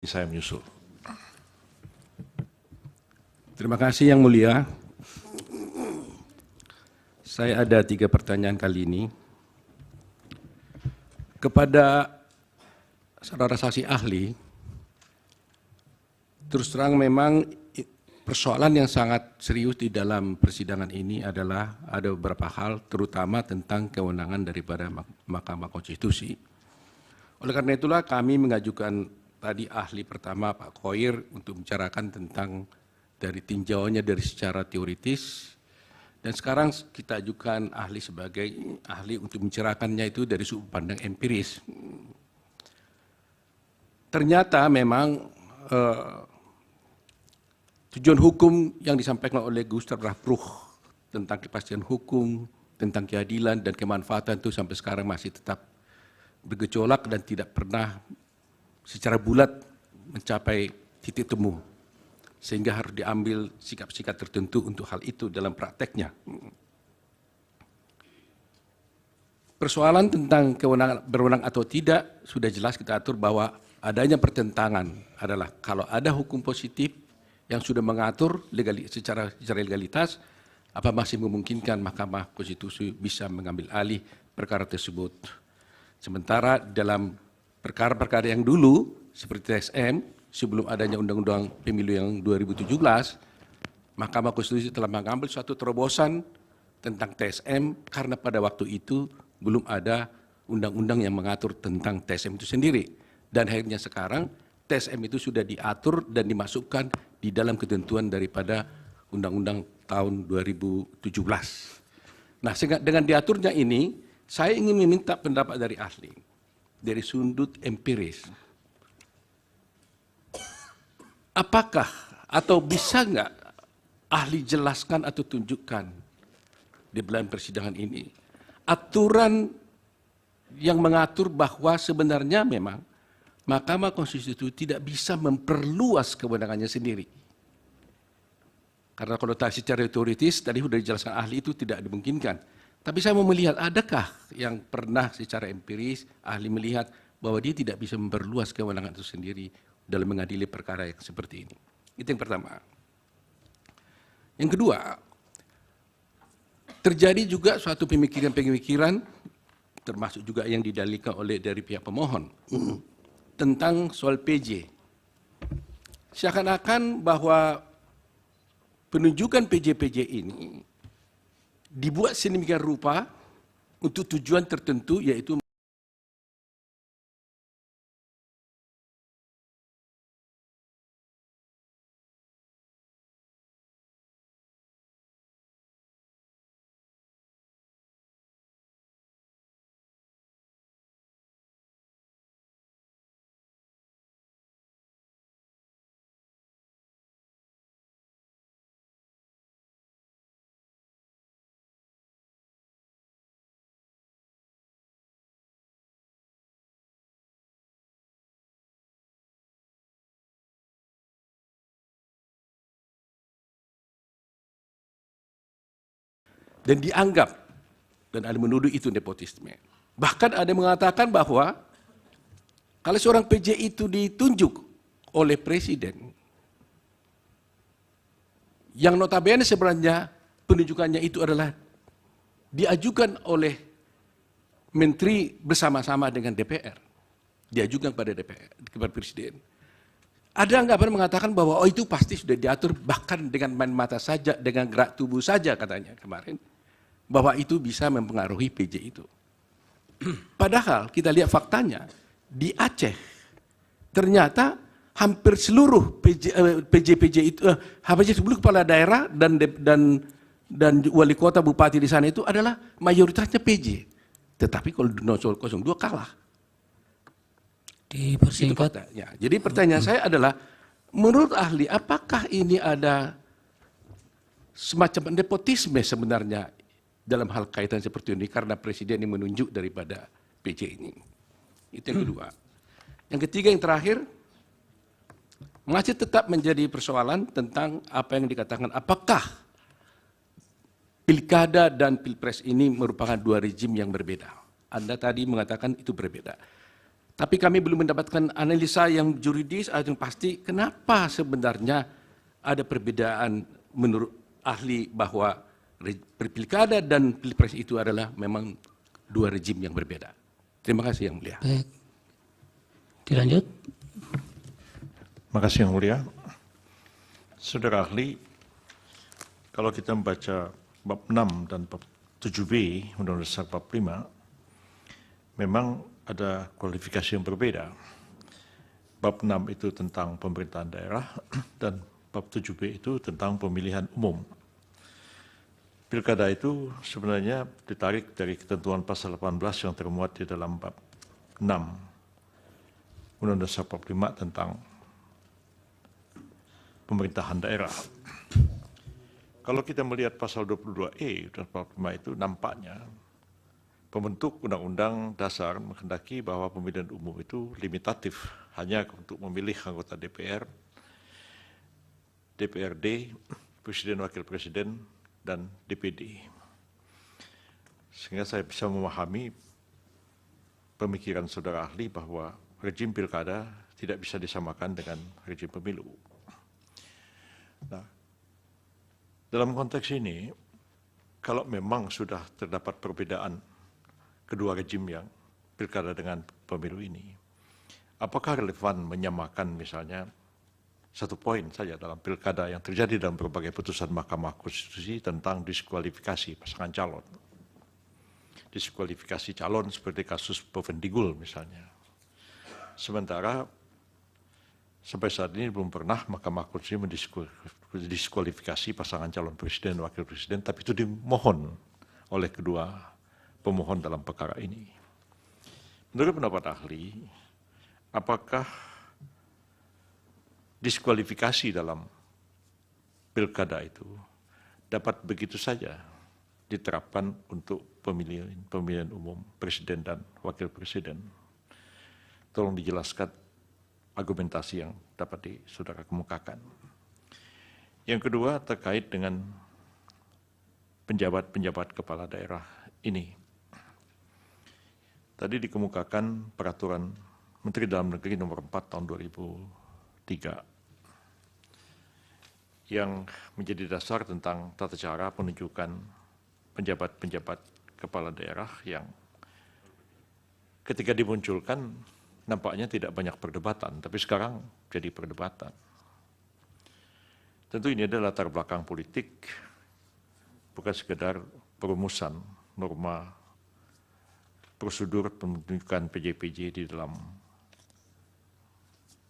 Saya menyusul. Terima kasih Yang Mulia. Saya ada 3 pertanyaan kali ini. Kepada saudara saksi ahli, terus terang memang persoalan yang sangat serius di dalam persidangan ini adalah ada beberapa hal, terutama tentang kewenangan daripada Mahkamah Konstitusi. Oleh karena itulah kami mengajukan tadi ahli pertama Pak Khoir untuk membicarakan tentang dari tinjauannya dari secara teoritis, dan sekarang kita ajukan ahli sebagai ahli untuk membicarakannya itu dari sudut pandang empiris. Ternyata memang tujuan hukum yang disampaikan oleh Gustav Rahbruch tentang kepastian hukum, tentang keadilan dan kemanfaatan itu sampai sekarang masih tetap bergejolak dan tidak pernah secara bulat mencapai titik temu, sehingga harus diambil sikap-sikap tertentu untuk hal itu dalam prakteknya. Persoalan tentang kewenangan berwenang atau tidak sudah jelas kita atur bahwa adanya pertentangan adalah kalau ada hukum positif yang sudah mengatur secara legalitas, apa masih memungkinkan Mahkamah Konstitusi bisa mengambil alih perkara tersebut. Sementara dalam perkara-perkara yang dulu seperti TSM, sebelum adanya Undang-Undang Pemilu yang 2017, Mahkamah Konstitusi telah mengambil suatu terobosan tentang TSM karena pada waktu itu belum ada undang-undang yang mengatur tentang TSM itu sendiri. Dan akhirnya sekarang TSM itu sudah diatur dan dimasukkan di dalam ketentuan daripada Undang-Undang tahun 2017. Nah, dengan diaturnya ini, saya ingin meminta pendapat dari ahli, dari sudut empiris. Apakah atau bisa nggak ahli jelaskan atau tunjukkan di dalam persidangan ini aturan yang mengatur bahwa sebenarnya memang Mahkamah Konstitusi tidak bisa memperluas kewenangannya sendiri. Karena konotasi secara teoritis tadi sudah dijelaskan ahli itu tidak dimungkinkan. Tapi saya mau melihat adakah yang pernah secara empiris ahli melihat bahwa dia tidak bisa memperluas kewenangan itu sendiri dalam mengadili perkara yang seperti ini. Itu yang pertama. Yang kedua, terjadi juga suatu pemikiran-pemikiran, termasuk juga yang didalilkan oleh dari pihak pemohon, tentang soal PJ. Seakan-akan bahwa penunjukan PJ-PJ ini dibuat sedemikian rupa untuk tujuan tertentu, yaitu dan dianggap, dan ada menuduh itu nepotisme. Bahkan ada yang mengatakan bahwa kalau seorang PJ itu ditunjuk oleh presiden, yang notabene sebenarnya penunjukannya itu adalah diajukan oleh menteri bersama-sama dengan DPR, diajukan kepada DPR, kepada presiden. Ada anggapan mengatakan bahwa oh itu pasti sudah diatur bahkan dengan main mata saja, dengan gerak tubuh saja katanya kemarin, bahwa itu bisa mempengaruhi PJ itu. Padahal kita lihat faktanya, di Aceh ternyata hampir seluruh PJ itu, hampir seluruh kepala daerah dan wali kota bupati di sana itu adalah mayoritasnya PJ. Tetapi kalau 02 kalah. Dipersingkat. Ya. Jadi pertanyaan saya adalah, menurut ahli, apakah ini ada semacam nepotisme sebenarnya dalam hal kaitan seperti ini karena presiden yang menunjuk daripada PJ ini? Itu yang kedua. Yang ketiga, yang terakhir, masih tetap menjadi persoalan tentang apa yang dikatakan apakah pilkada dan pilpres ini merupakan 2 rejim yang berbeda. Anda tadi mengatakan itu berbeda. Tapi kami belum mendapatkan analisa yang juridis atau yang pasti kenapa sebenarnya ada perbedaan menurut ahli bahwa pilkada dan pilpres itu adalah memang dua rejim yang berbeda. Terima kasih Yang Mulia. Baik. Dilanjut. Terima kasih Yang Mulia. Saudara ahli, kalau kita membaca bab 6 dan bab 7b Undang-Undang Dasar 45, memang ada kualifikasi yang berbeda. Bab 6 itu tentang pemerintahan daerah dan bab 7b itu tentang pemilihan umum. Pilkada itu sebenarnya ditarik dari ketentuan pasal 18 yang termuat di dalam bab 6 Undang-Undang Dasar 45 tentang pemerintahan daerah. Kalau kita melihat pasal 22E dan 45 itu nampaknya pembentuk Undang-Undang Dasar menghendaki bahwa pemilihan umum itu limitatif hanya untuk memilih anggota DPR, DPRD, Presiden Wakil Presiden, dan DPD. Sehingga saya bisa memahami pemikiran saudara ahli bahwa rejim pilkada tidak bisa disamakan dengan rejim pemilu. Nah, dalam konteks ini, kalau memang sudah terdapat perbedaan kedua rejim yang pilkada dengan pemilu ini, apakah relevan menyamakan misalnya satu poin saja dalam pilkada yang terjadi dalam berbagai putusan Mahkamah Konstitusi tentang diskualifikasi pasangan calon. Diskualifikasi calon seperti kasus Bovendigul misalnya. Sementara sampai saat ini belum pernah Mahkamah Konstitusi mendiskualifikasi pasangan calon presiden dan wakil presiden, tapi itu dimohon oleh kedua pemohon dalam perkara ini. Menurut pendapat ahli, apakah diskualifikasi dalam pilkada itu dapat begitu saja diterapkan untuk pemilihan umum presiden dan wakil presiden? Tolong dijelaskan argumentasi yang dapat saudara kemukakan. Yang kedua terkait dengan penjabat-penjabat kepala daerah ini. Tadi dikemukakan peraturan Menteri Dalam Negeri nomor 4 tahun 2003 yang menjadi dasar tentang tata cara penunjukan penjabat-penjabat kepala daerah yang ketika dimunculkan nampaknya tidak banyak perdebatan, tapi sekarang jadi perdebatan. Tentu ini adalah latar belakang politik, bukan sekedar perumusan norma prosedur penunjukan PJ-PJ di dalam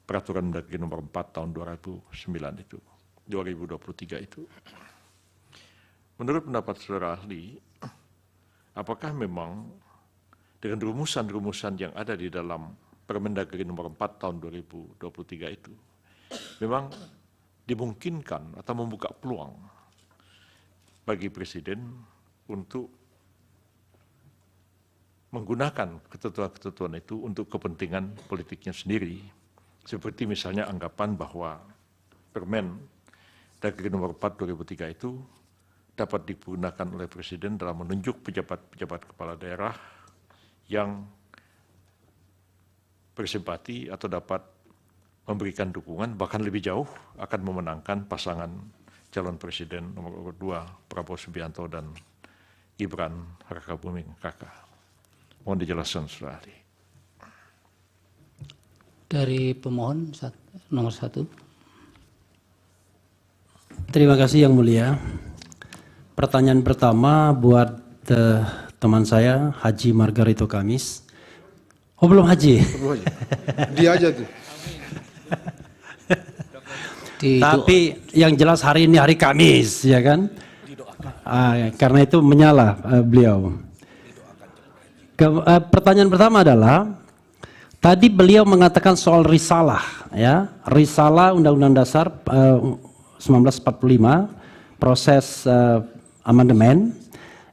Peraturan Mendagri nomor 4 tahun 2023 itu. Menurut pendapat saudara ahli, apakah memang dengan rumusan-rumusan yang ada di dalam Permendagri nomor 4 tahun 2023 itu memang dimungkinkan atau membuka peluang bagi presiden untuk menggunakan ketentuan-ketentuan itu untuk kepentingan politiknya sendiri, seperti misalnya anggapan bahwa Permen Dagri nomor 4 2003 itu dapat digunakan oleh presiden dalam menunjuk pejabat-pejabat kepala daerah yang bersimpati atau dapat memberikan dukungan bahkan lebih jauh akan memenangkan pasangan calon presiden nomor 2 Prabowo Subianto dan Gibran Rakabuming Raka. Mohon dijelaskan saudara ahli. Dari pemohon nomor 1. Terima kasih Yang Mulia. Pertanyaan pertama buat teman saya Haji Margarito Kamis. Oh belum haji? Belum haji. Dia aja tuh. Tapi yang jelas hari ini hari Kamis, ya kan? Karena itu menyala beliau. Pertanyaan pertama adalah, tadi beliau mengatakan soal risalah, ya, risalah Undang-Undang Dasar 1945, proses amandemen,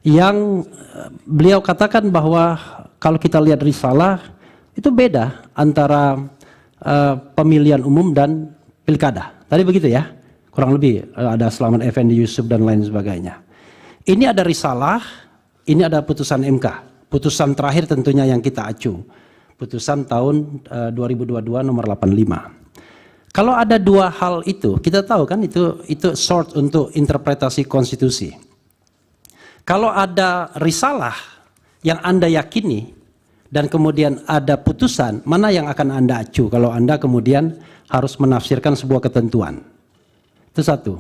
yang beliau katakan bahwa kalau kita lihat risalah itu beda antara pemilihan umum dan pilkada. Tadi begitu ya, kurang lebih ada Selamat Effendi Yusuf dan lain sebagainya. Ini ada risalah, ini ada putusan MK. Putusan terakhir tentunya yang kita acu. putusan tahun 2022 nomor 85. Kalau ada dua hal itu, kita tahu kan itu short untuk interpretasi konstitusi. Kalau ada risalah yang Anda yakini dan kemudian ada putusan, mana yang akan Anda acu kalau Anda kemudian harus menafsirkan sebuah ketentuan? Itu satu.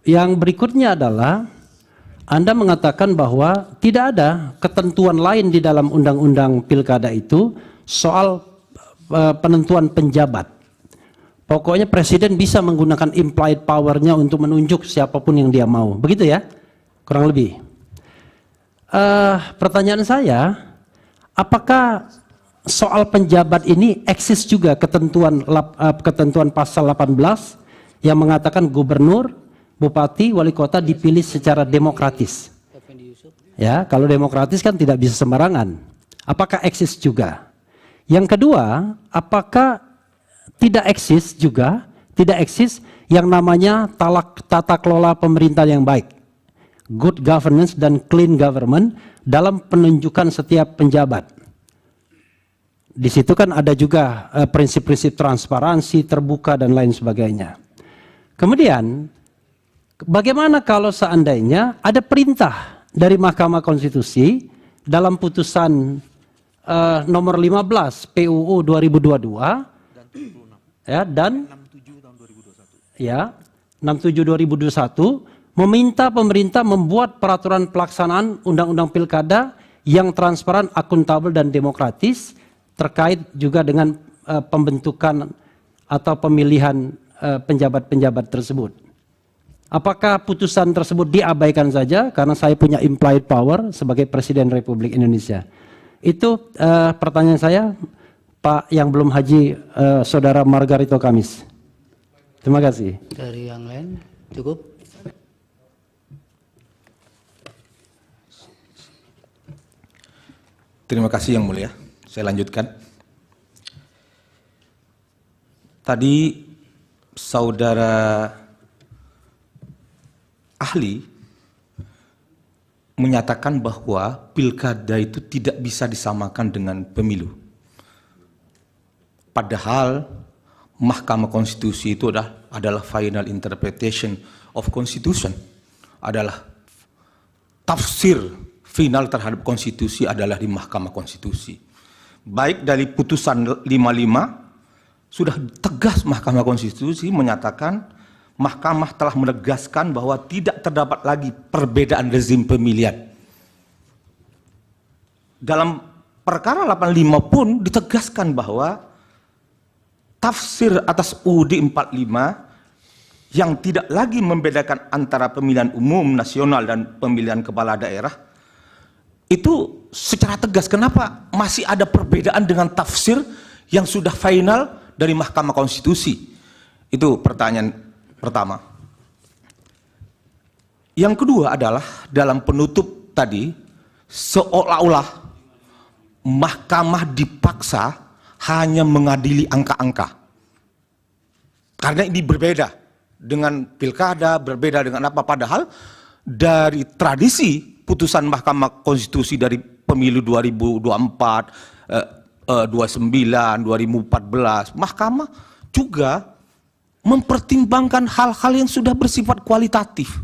Yang berikutnya adalah Anda mengatakan bahwa tidak ada ketentuan lain di dalam undang-undang pilkada itu soal penentuan penjabat. Pokoknya presiden bisa menggunakan implied power-nya untuk menunjuk siapapun yang dia mau. Begitu ya? Kurang lebih. Pertanyaan saya, apakah soal penjabat ini eksis juga ketentuan pasal 18 yang mengatakan gubernur, bupati, wali kota dipilih secara demokratis? Ya, kalau demokratis kan tidak bisa sembarangan. Apakah eksis juga? Yang kedua, apakah tidak eksis juga, tidak eksis yang namanya tata kelola pemerintahan yang baik, good governance dan clean government dalam penunjukan setiap penjabat? Di situ kan ada juga prinsip-prinsip transparansi, terbuka dan lain sebagainya. Kemudian, bagaimana kalau seandainya ada perintah dari Mahkamah Konstitusi dalam putusan nomor 15 PUU 2022 ya, dan 67 2021 meminta pemerintah membuat peraturan pelaksanaan undang-undang pilkada yang transparan, akuntabel dan demokratis terkait juga dengan pembentukan atau pemilihan penjabat-penjabat tersebut. Apakah putusan tersebut diabaikan saja karena saya punya implied power sebagai Presiden Republik Indonesia? Itu pertanyaan saya, Pak yang belum haji, Saudara Margarito Kamis. Terima kasih. Dari yang lain cukup? Terima kasih Yang Mulia. Saya lanjutkan. Tadi Saudara ahli menyatakan bahwa pilkada itu tidak bisa disamakan dengan pemilu. Padahal Mahkamah Konstitusi itu adalah final interpretation of Constitution, adalah tafsir final terhadap konstitusi adalah di Mahkamah Konstitusi. Baik dari putusan 55 sudah tegas Mahkamah Konstitusi menyatakan Mahkamah telah menegaskan bahwa tidak terdapat lagi perbedaan rezim pemilihan. Dalam perkara 85 pun ditegaskan bahwa tafsir atas UUD 45 yang tidak lagi membedakan antara pemilihan umum nasional dan pemilihan kepala daerah itu secara tegas. Kenapa masih ada perbedaan dengan tafsir yang sudah final dari Mahkamah Konstitusi? Itu pertanyaan pertama. Yang kedua adalah dalam penutup tadi seolah-olah Mahkamah dipaksa hanya mengadili angka-angka. Karena ini berbeda dengan pilkada, berbeda dengan apa, padahal dari tradisi putusan Mahkamah Konstitusi dari pemilu 2024, 29, 2014, Mahkamah juga mempertimbangkan hal-hal yang sudah bersifat kualitatif.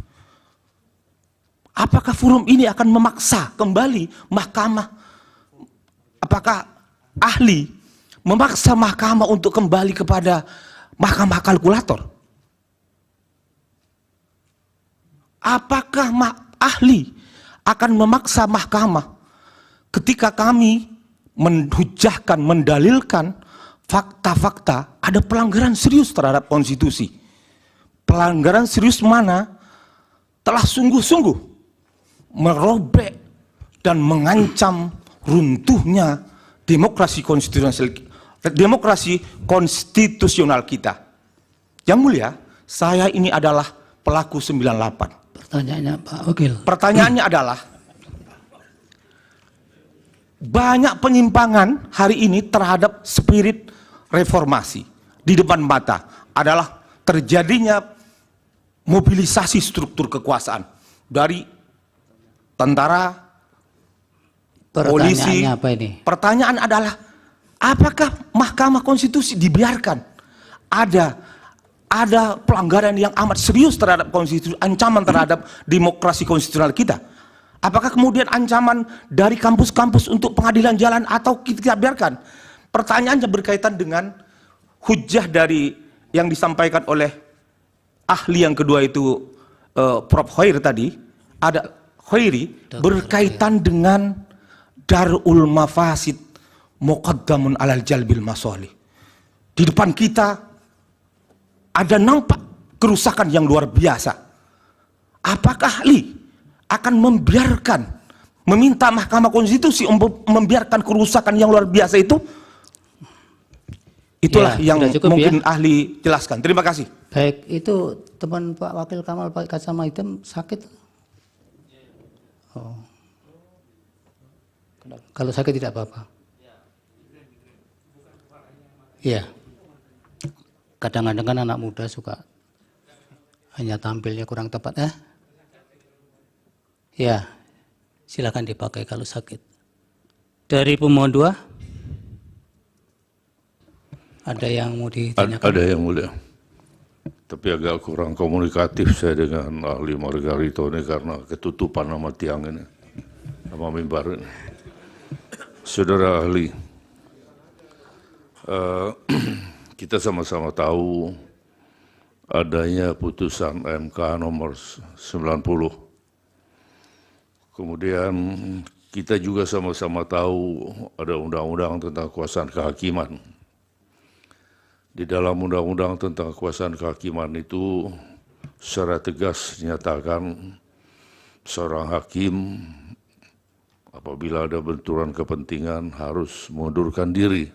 Apakah forum ini akan memaksa kembali Mahkamah? Apakah ahli memaksa Mahkamah untuk kembali kepada Mahkamah kalkulator? Apakah ahli akan memaksa Mahkamah ketika kami menhujahkan, mendalilkan fakta-fakta ada pelanggaran serius terhadap konstitusi? Pelanggaran serius mana telah sungguh-sungguh merobek dan mengancam runtuhnya demokrasi konstitusional kita. Yang Mulia, saya ini adalah pelaku 98. Pertanyaannya Pak Wakil. Pertanyaannya adalah banyak penyimpangan hari ini terhadap spirit reformasi di depan mata adalah terjadinya mobilisasi struktur kekuasaan dari tentara, polisi. Pertanyaannya apa ini? Pertanyaan adalah, apakah Mahkamah Konstitusi dibiarkan ada pelanggaran yang amat serius terhadap konstitusi, ancaman terhadap demokrasi konstitusional kita? Apakah kemudian ancaman dari kampus-kampus untuk pengadilan jalan atau kita biarkan? Pertanyaannya berkaitan dengan hujah dari yang disampaikan oleh ahli yang kedua itu, Prof. Khair tadi, ada Khairi, berkaitan dengan darul mafasid muqaddamun alal jalbil masolih. Di depan kita ada nampak kerusakan yang luar biasa. Apakah ahli akan meminta Mahkamah Konstitusi untuk membiarkan kerusakan yang luar biasa itu? Itulah Ya, yang sudah cukup, mungkin ya. ahli jelaskan. Terima kasih. Baik, itu teman Pak Wakil Kamal pakai kacamata hitam sakit? Oh. Kalau sakit tidak apa-apa. Iya. Kadang-kadang kan anak muda suka hanya tampilnya kurang tepat. Ya, silakan dipakai kalau sakit. Dari pemohon 2. Ada yang mau ditanyakan? Ada yang mulia. Tapi agak kurang komunikatif saya dengan ahli Margarito ini karena ketutupan nama tiang ini, nama mimbar ini. Saudara ahli, kita sama-sama tahu adanya putusan MK nomor 90. Kemudian kita juga sama-sama tahu ada undang-undang tentang kekuasaan kehakiman. Di dalam undang-undang tentang kekuasaan kehakiman itu secara tegas dinyatakan seorang hakim apabila ada benturan kepentingan harus mengundurkan diri.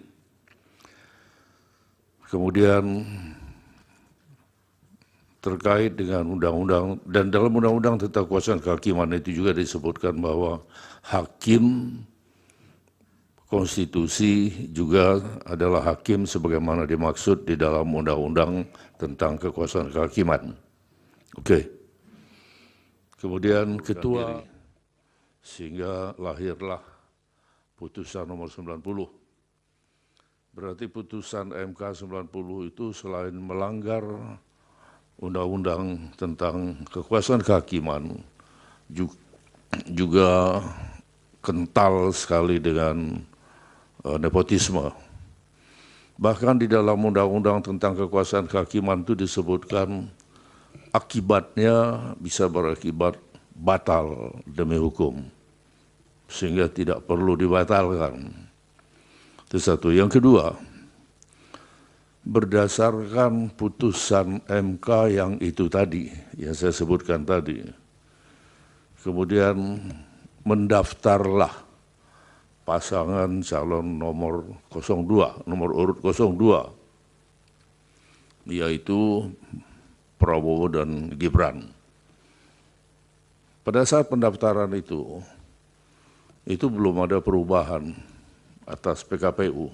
Kemudian terkait dengan undang-undang, dan dalam undang-undang tentang kekuasaan kehakiman itu juga disebutkan bahwa hakim konstitusi juga adalah hakim sebagaimana dimaksud di dalam undang-undang tentang kekuasaan kehakiman. Oke. Kemudian ketua, sehingga lahirlah putusan nomor 90. Berarti putusan MK 90 itu selain melanggar undang-undang tentang kekuasaan kehakiman, juga kental sekali dengan nepotisme. Bahkan di dalam undang-undang tentang kekuasaan kehakiman itu disebutkan akibatnya bisa berakibat batal demi hukum, sehingga tidak perlu dibatalkan. Itu satu. Yang kedua, berdasarkan putusan MK yang itu tadi, yang saya sebutkan tadi, kemudian mendaftarlah pasangan calon nomor 02, nomor urut 02, yaitu Prabowo dan Gibran. Pada saat pendaftaran itu belum ada perubahan atas PKPU.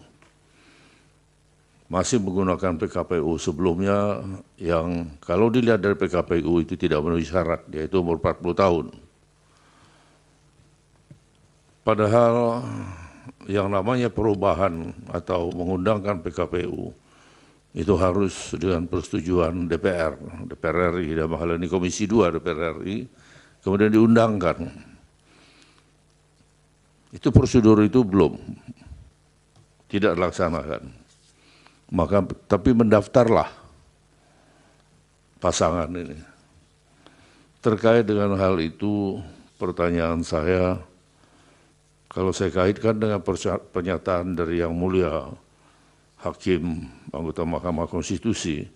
Masih menggunakan PKPU sebelumnya yang kalau dilihat dari PKPU itu tidak memenuhi syarat, yaitu umur 40 tahun. Padahal yang namanya perubahan atau mengundangkan PKPU itu harus dengan persetujuan DPR RI, dalam hal ini Komisi 2 DPR RI, kemudian diundangkan. Itu prosedur itu belum, tidak dilaksanakan. Maka tapi mendaftarlah pasangan ini. Terkait dengan hal itu, pertanyaan saya, kalau saya kaitkan dengan pernyataan dari Yang Mulia Hakim anggota Mahkamah Konstitusi,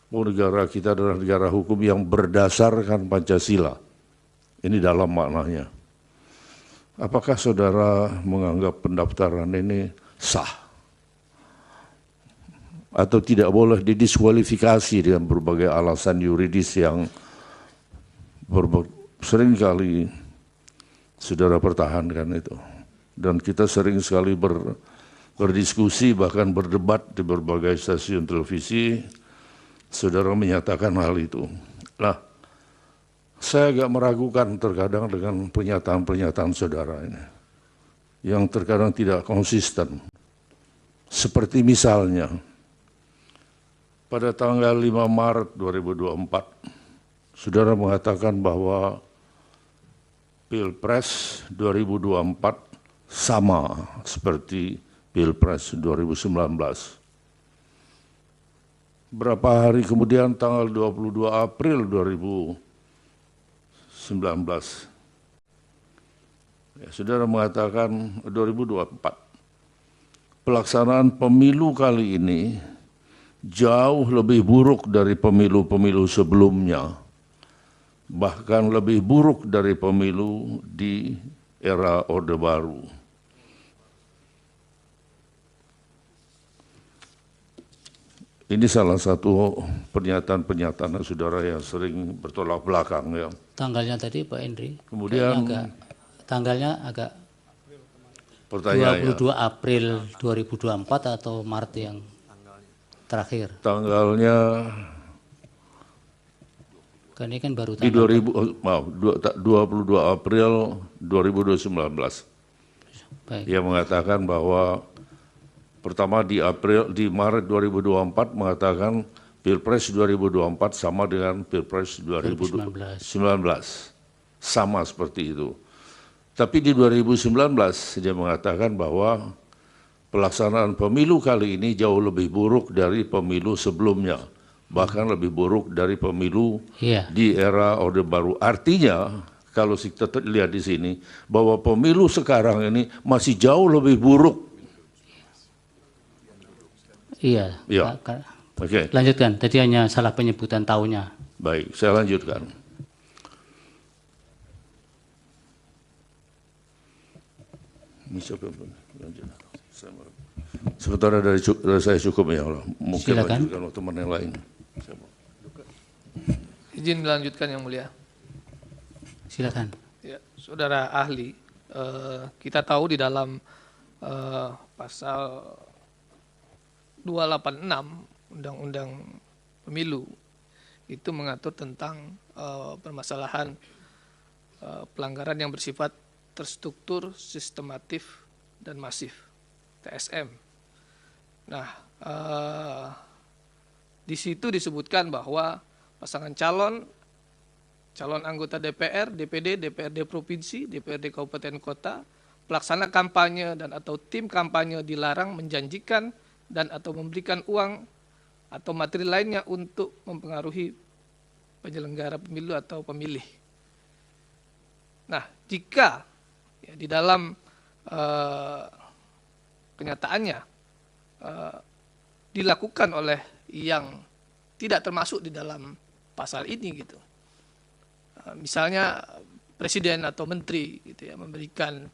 bahwa negara kita adalah negara hukum yang berdasarkan Pancasila. Ini dalam maknanya. Apakah saudara menganggap pendaftaran ini sah? Atau tidak boleh didiskualifikasi dengan berbagai alasan yuridis yang seringkali saudara pertahankan itu. Dan kita sering sekali berdiskusi, bahkan berdebat di berbagai stasiun televisi, saudara menyatakan hal itu. Nah, saya agak meragukan terkadang dengan pernyataan-pernyataan saudara ini. yang terkadang tidak konsisten. Seperti misalnya, pada tanggal 5 Maret 2024, saudara mengatakan bahwa Pilpres 2024 sama seperti Pilpres 2019. Berapa hari kemudian tanggal 22 April 2019, saudara mengatakan 2024, pelaksanaan pemilu kali ini jauh lebih buruk dari pemilu-pemilu sebelumnya, bahkan lebih buruk dari pemilu di era Orde Baru. Ini salah satu pernyataan-pernyataan saudara yang sering bertolak belakang ya. Tanggalnya tadi Pak Henry. Kemudian Tanggalnya agak pertanyaannya, 22 April 2024 atau Maret yang terakhir. tanggalnya Kan ini kan baru di tanggal 22 April 2019. baik. Ia mengatakan bahwa pertama di Maret 2024 mengatakan Pilpres 2024 sama dengan Pilpres 2019. Sama seperti itu. Tapi di 2019 dia mengatakan bahwa pelaksanaan pemilu kali ini jauh lebih buruk dari pemilu sebelumnya. Bahkan lebih buruk dari pemilu di era Orde Baru. Artinya, kalau kita lihat di sini, bahwa pemilu sekarang ini masih jauh lebih buruk. Iya. Ya. Oke. Lanjutkan. Tadi hanya salah penyebutan tahunnya. Baik, saya lanjutkan. Ini siapa? Lanjut. Sementara dari saya cukup ya Allah. Mungkin Silakan. lanjutkan waktu teman yang lain. Izin melanjutkan yang mulia. Silakan. Ya, saudara ahli, kita tahu di dalam pasal 286 Undang-Undang Pemilu itu mengatur tentang permasalahan pelanggaran yang bersifat terstruktur, sistematif, dan masif, TSM. Nah, di situ disebutkan bahwa pasangan calon anggota DPR, DPD, DPRD Provinsi, DPRD Kabupaten Kota, pelaksana kampanye dan atau tim kampanye dilarang menjanjikan dan atau memberikan uang atau materi lainnya untuk mempengaruhi penyelenggara pemilu atau pemilih. Nah, jika ya, di dalam kenyataannya dilakukan oleh yang tidak termasuk di dalam pasal ini gitu, misalnya presiden atau menteri gitu ya memberikan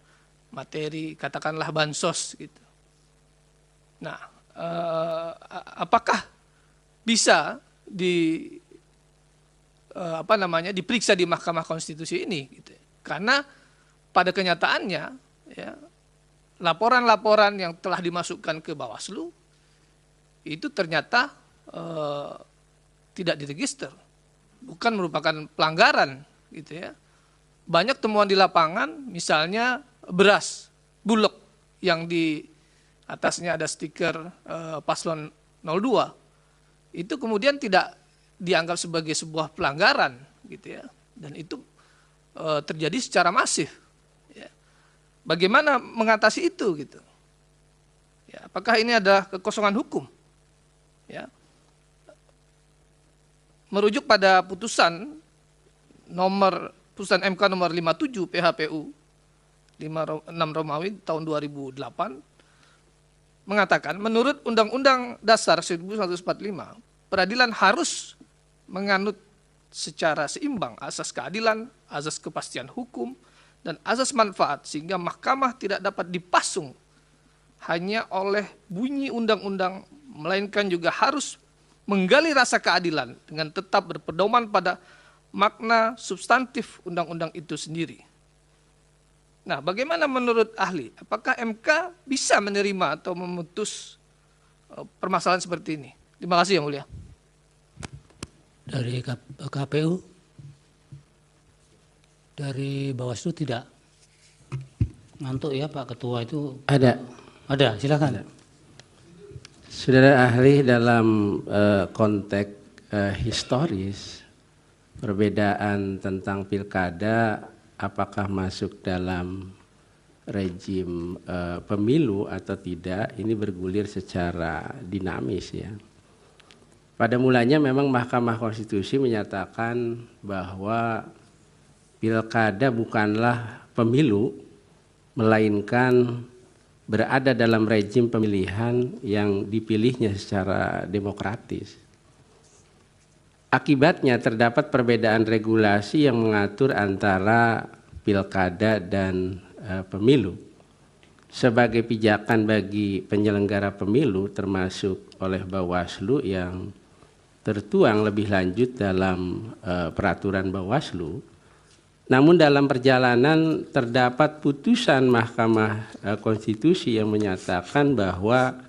materi katakanlah bansos gitu. Nah, apakah bisa diperiksa di Mahkamah Konstitusi ini gitu. Karena pada kenyataannya ya, laporan-laporan yang telah dimasukkan ke Bawaslu itu ternyata tidak diregister, bukan merupakan pelanggaran gitu ya. Banyak temuan di lapangan, misalnya beras bulog yang di atasnya ada stiker paslon 02, itu kemudian tidak dianggap sebagai sebuah pelanggaran gitu ya, dan itu terjadi secara masif. Ya. Bagaimana mengatasi itu gitu? Ya, apakah ini ada kekosongan hukum? Ya. Merujuk pada putusan MK nomor 57 PHPU 56 Romawi tahun 2008 mengatakan menurut Undang-Undang Dasar 1945 peradilan harus menganut secara seimbang asas keadilan, asas kepastian hukum, dan asas manfaat sehingga mahkamah tidak dapat dipasung hanya oleh bunyi undang-undang, melainkan juga harus menggali rasa keadilan dengan tetap berpedoman pada makna substantif undang-undang itu sendiri. Nah, bagaimana menurut ahli? Apakah MK bisa menerima atau memutus permasalahan seperti ini? Terima kasih yang mulia. Dari KPU, dari Bawaslu tidak. Ngantuk ya Pak Ketua itu. Ada. Ada, silakan. Saudara ahli, dalam konteks historis, perbedaan tentang pilkada apakah masuk dalam rejim pemilu atau tidak, ini bergulir secara dinamis ya. Pada mulanya memang Mahkamah Konstitusi menyatakan bahwa pilkada bukanlah pemilu, melainkan berada dalam rejim pemilihan yang dipilihnya secara demokratis. Akibatnya terdapat perbedaan regulasi yang mengatur antara pilkada dan pemilu. Sebagai pijakan bagi penyelenggara pemilu termasuk oleh Bawaslu yang tertuang lebih lanjut dalam peraturan Bawaslu. Namun dalam perjalanan terdapat putusan Mahkamah Konstitusi yang menyatakan bahwa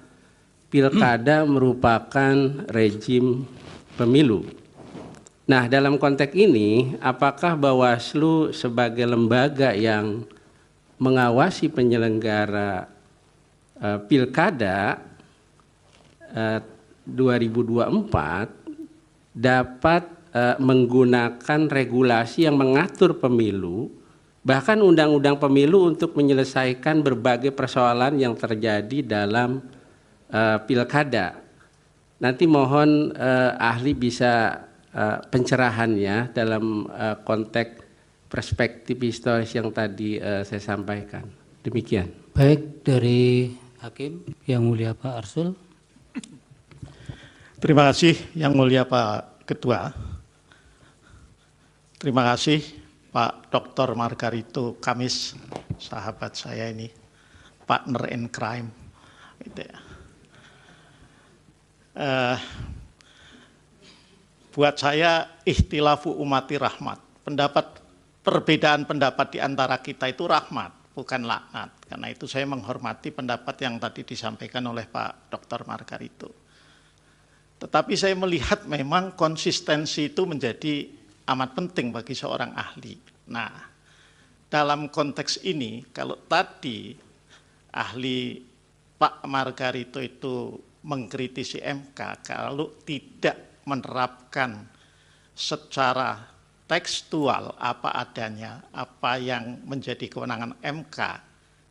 pilkada merupakan rejim pemilu. Nah, dalam konteks ini, apakah Bawaslu sebagai lembaga yang mengawasi penyelenggara pilkada 2024 dapat menggunakan regulasi yang mengatur pemilu, bahkan undang-undang pemilu untuk menyelesaikan berbagai persoalan yang terjadi dalam pilkada. Nanti mohon ahli bisa pencerahannya dalam konteks perspektif historis yang tadi saya sampaikan. Demikian. Baik, dari Hakim yang mulia Pak Arsul. Terima kasih yang mulia Pak Ketua. Terima kasih Pak Dr. Margarito Kamis, sahabat saya ini, partner in crime. Gitu ya. Buat saya ikhtilafu umati rahmat. Perbedaan pendapat di antara kita itu rahmat, bukan laknat. Karena itu saya menghormati pendapat yang tadi disampaikan oleh Pak Dr. Margarito. Tetapi saya melihat memang konsistensi itu menjadi amat penting bagi seorang ahli. Nah, dalam konteks ini, kalau tadi ahli Pak Margarito itu mengkritisi MK, kalau tidak menerapkan secara tekstual apa adanya, apa yang menjadi kewenangan MK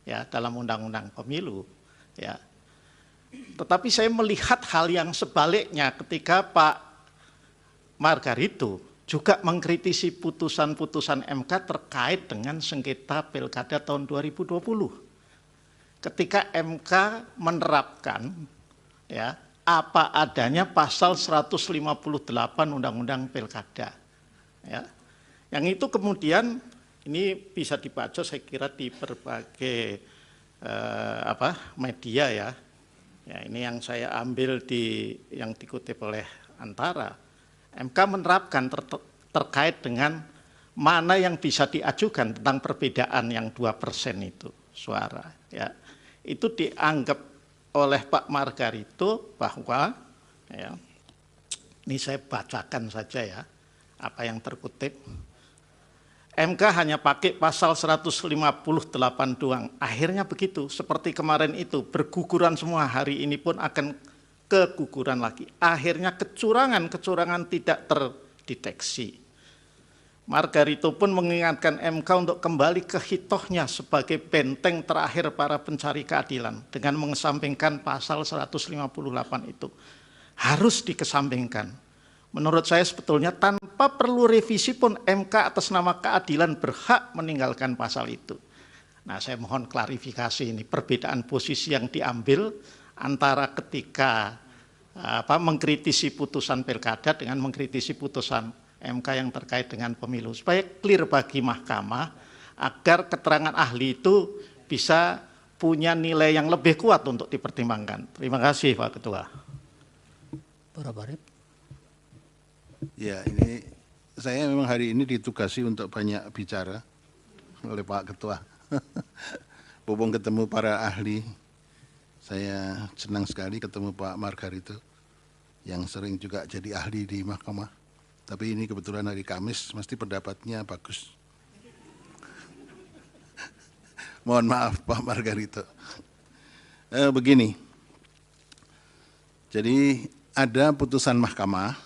ya dalam undang-undang pemilu, ya. Tetapi saya melihat hal yang sebaliknya ketika Pak Margarito juga mengkritisi putusan-putusan MK terkait dengan sengketa pilkada tahun 2020. Ketika MK menerapkan ya apa adanya pasal 158 Undang-Undang Pilkada. Ya. Yang itu kemudian ini bisa dibaca saya kira di berbagai media ya. Ya, ini yang saya ambil yang dikutip oleh Antara. MK menerapkan terkait dengan mana yang bisa diajukan tentang perbedaan yang 2% itu suara. Ya. Itu dianggap oleh Pak Margarito bahwa, ya, ini saya bacakan saja ya, apa yang terkutip. MK hanya pakai pasal 158 doang. Akhirnya begitu, seperti kemarin itu, berguguran semua, hari ini pun akan keguguran lagi. Akhirnya kecurangan tidak terdeteksi. Margarito pun mengingatkan MK untuk kembali ke hitohnya sebagai benteng terakhir para pencari keadilan dengan mengesampingkan pasal 158 itu. Harus dikesampingkan. Menurut saya sebetulnya tanpa perlu revisi pun MK atas nama keadilan berhak meninggalkan pasal itu. Nah, saya mohon klarifikasi ini perbedaan posisi yang diambil antara ketika mengkritisi putusan pilkada dengan mengkritisi putusan MK yang terkait dengan pemilu. Supaya clear bagi mahkamah agar keterangan ahli itu bisa punya nilai yang lebih kuat untuk dipertimbangkan. Terima kasih Pak Ketua. Para Barep. Ya, ini saya memang hari ini ditugasi untuk banyak bicara oleh Pak Ketua. Bobong ketemu para ahli, saya senang sekali ketemu Pak Margarito yang sering juga jadi ahli di mahkamah. Tapi ini kebetulan hari Kamis, mesti pendapatnya bagus. Mohon maaf Pak Margarito. Begini, jadi ada putusan mahkamah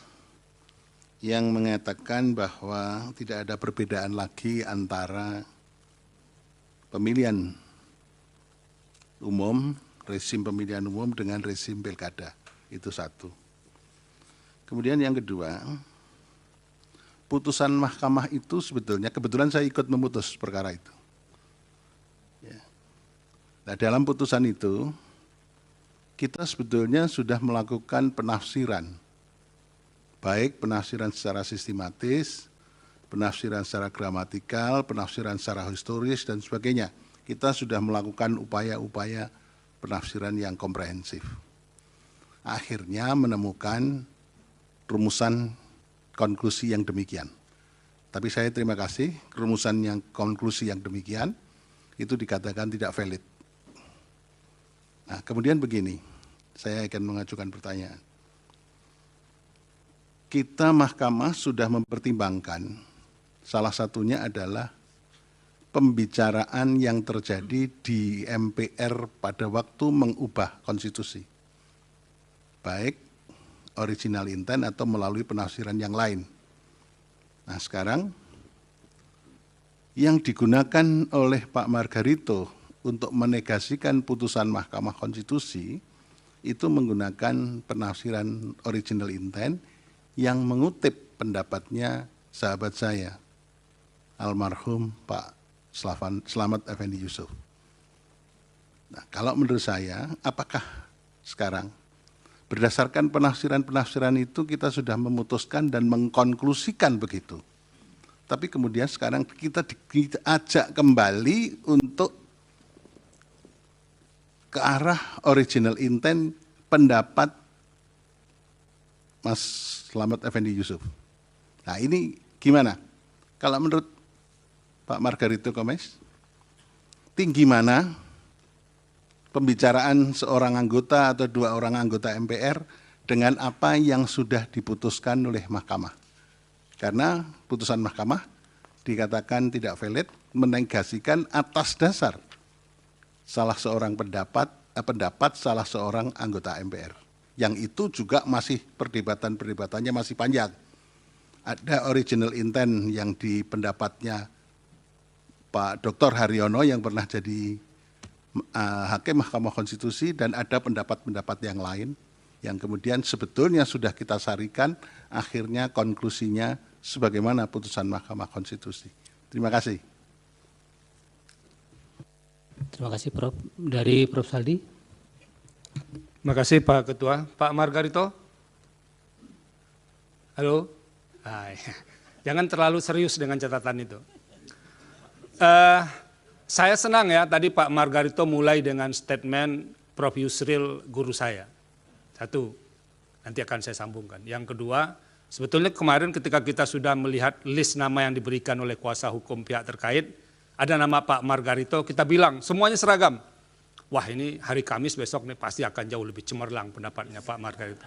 yang mengatakan bahwa tidak ada perbedaan lagi antara pemilihan umum, rezim pemilihan umum dengan rezim pilkada. Itu satu. Kemudian yang kedua, putusan mahkamah itu sebetulnya, kebetulan saya ikut memutus perkara itu. Nah, dalam putusan itu, kita sebetulnya sudah melakukan penafsiran, baik penafsiran secara sistematis, penafsiran secara gramatikal, penafsiran secara historis, dan sebagainya. Kita sudah melakukan upaya-upaya penafsiran yang komprehensif. Akhirnya menemukan rumusan konklusi yang demikian. Tapi saya terima kasih, rumusan yang konklusi yang demikian, itu dikatakan tidak valid. Nah, kemudian begini, saya akan mengajukan pertanyaan. Kita mahkamah sudah mempertimbangkan, salah satunya adalah pembicaraan yang terjadi di MPR pada waktu mengubah konstitusi. Baik original intent atau melalui penafsiran yang lain. Nah, sekarang yang digunakan oleh Pak Margarito untuk menegasikan putusan Mahkamah Konstitusi itu menggunakan penafsiran original intent yang mengutip pendapatnya sahabat saya, almarhum Pak Slamet Effendi Yusuf. Nah, kalau menurut saya, apakah sekarang berdasarkan penafsiran-penafsiran itu kita sudah memutuskan dan mengkonklusikan begitu. Tapi kemudian sekarang kita diajak kembali untuk ke arah original intent pendapat Mas Slamet Effendi Yusuf. Nah, ini gimana? Kalau menurut Pak Margarito Komes, tinggi mana pembicaraan seorang anggota atau dua orang anggota MPR dengan apa yang sudah diputuskan oleh mahkamah? Karena putusan mahkamah dikatakan tidak valid, menegasikan atas dasar salah seorang pendapat salah seorang anggota MPR. Yang itu juga masih perdebatannya masih panjang. Ada original intent yang di pendapatnya Pak Dr. Haryono yang pernah jadi hakim Mahkamah Konstitusi, dan ada pendapat-pendapat yang lain yang kemudian sebetulnya sudah kita sarikan, akhirnya konklusinya sebagaimana putusan Mahkamah Konstitusi. Terima kasih. Terima kasih Prof. Dari Prof. Saldi. Terima kasih Pak Ketua. Pak Margarito. Halo. Jangan terlalu serius dengan catatan itu. Saya senang ya tadi Pak Margarito mulai dengan statement Prof. Yusril guru saya. Satu, nanti akan saya sambungkan. Yang kedua, sebetulnya kemarin ketika kita sudah melihat list nama yang diberikan oleh kuasa hukum pihak terkait, ada nama Pak Margarito, kita bilang semuanya seragam. Wah, ini hari Kamis besok nih pasti akan jauh lebih cemerlang pendapatnya Pak Margarito.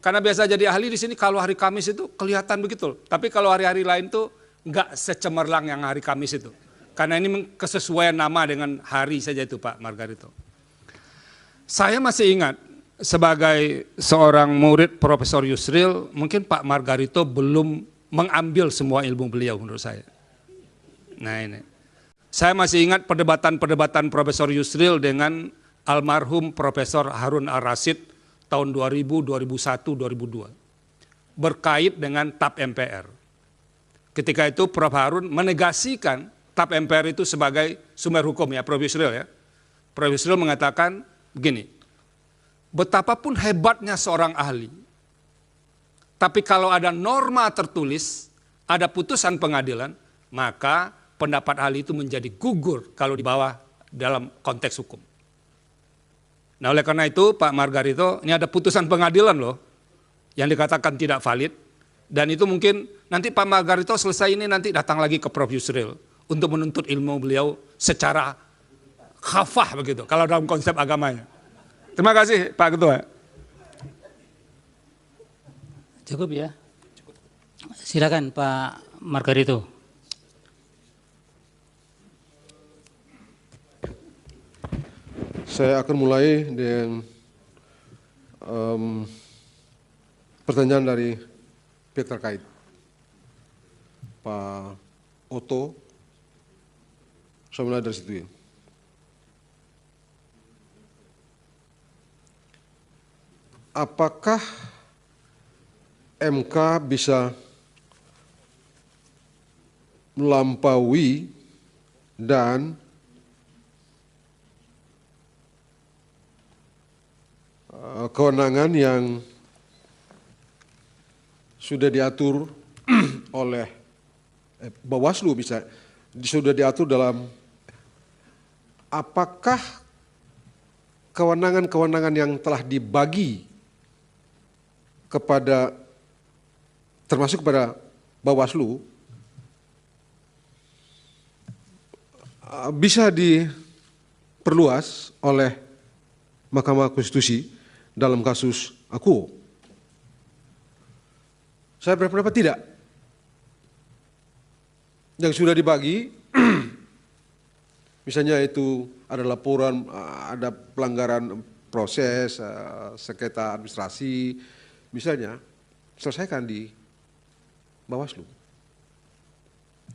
Karena biasa jadi ahli di sini kalau hari Kamis itu kelihatan begitu. Tapi kalau hari-hari lain tuh enggak secemerlang yang hari Kamis itu. Karena ini kesesuaian nama dengan hari saja itu Pak Margarito. Saya masih ingat sebagai seorang murid Profesor Yusril, mungkin Pak Margarito belum mengambil semua ilmu beliau menurut saya. Nah ini, saya masih ingat perdebatan Profesor Yusril dengan almarhum Profesor Harun Ar-Rasyid tahun 2000, 2001, 2002. Berkait dengan TAP MPR. Ketika itu Prof. Harun menegasikan TAP MPR itu sebagai sumber hukum ya, Prof. Yusril ya. Prof. Yusril mengatakan begini, betapapun hebatnya seorang ahli, tapi kalau ada norma tertulis, ada putusan pengadilan, maka pendapat ahli itu menjadi gugur kalau dibawa dalam konteks hukum. Nah oleh karena itu Pak Margarito, ini ada putusan pengadilan loh, yang dikatakan tidak valid, dan itu mungkin nanti Pak Margarito selesai ini nanti datang lagi ke Prof. Yusril untuk menuntut ilmu beliau secara khafah begitu, kalau dalam konsep agamanya. Terima kasih Pak Ketua. Cukup ya. Silakan Pak Margarito. Saya akan mulai dengan pertanyaan dari pihak terkait. Pak Oto, saya mulai dari situ ya. Apakah MK bisa melampaui dan kewenangan yang sudah diatur oleh Bawaslu, bisa sudah diatur dalam apakah kewenangan-kewenangan yang telah dibagi kepada termasuk kepada Bawaslu bisa diperluas oleh Mahkamah Konstitusi dalam kasus Akuo. Saya berpendapat tidak. Yang sudah dibagi, misalnya itu ada laporan, ada pelanggaran proses, sengketa administrasi, misalnya, selesaikan di Bawaslu.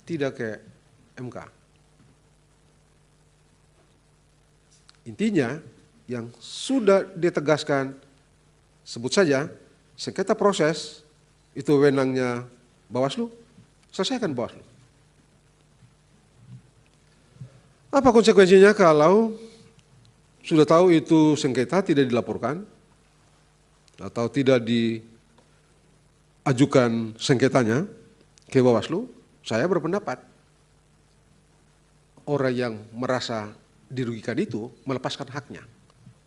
Tidak ke MK. Intinya, yang sudah ditegaskan, sebut saja, sengketa proses, itu wewenangnya Bawaslu, selesaikan Bawaslu. Apa konsekuensinya kalau sudah tahu itu sengketa tidak dilaporkan atau tidak diajukan sengketanya ke Bawaslu? Saya berpendapat orang yang merasa dirugikan itu melepaskan haknya,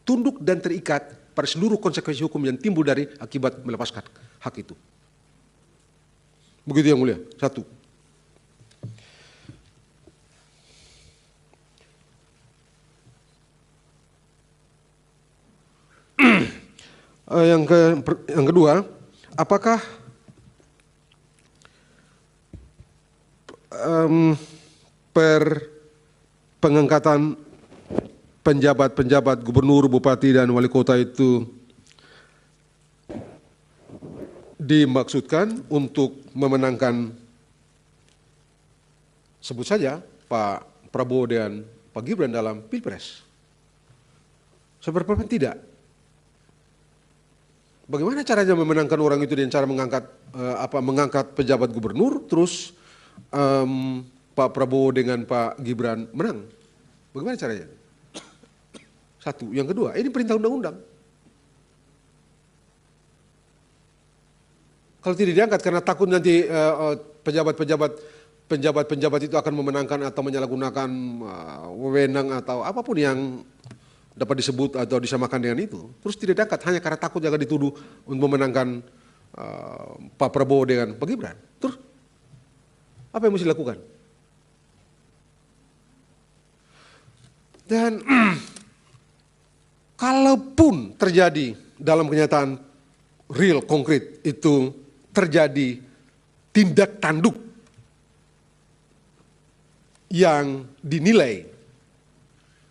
tunduk dan terikat pada seluruh konsekuensi hukum yang timbul dari akibat melepaskan hak itu. Begitu yang mulia. Satu. Yang kedua, apakah pengangkatan penjabat-penjabat gubernur, bupati, dan wali kota itu dimaksudkan untuk memenangkan, sebut saja, Pak Prabowo dan Pak Gibran dalam Pilpres? Saya berpendapat tidak. Bagaimana caranya memenangkan orang itu dengan cara mengangkat pejabat gubernur, terus Pak Prabowo dengan Pak Gibran menang? Bagaimana caranya? Satu. Yang kedua, ini perintah undang-undang. Kalau tidak diangkat karena takut nanti penjabat-penjabat itu akan memenangkan atau menyalahgunakan wewenang atau apapun yang dapat disebut atau disamakan dengan itu, terus tidak diangkat hanya karena takut jangan dituduh untuk memenangkan Pak Prabowo dengan Pak Gibran. Terus apa yang mesti dilakukan? Dan kalaupun terjadi dalam kenyataan real, konkret, itu terjadi tindak tanduk yang dinilai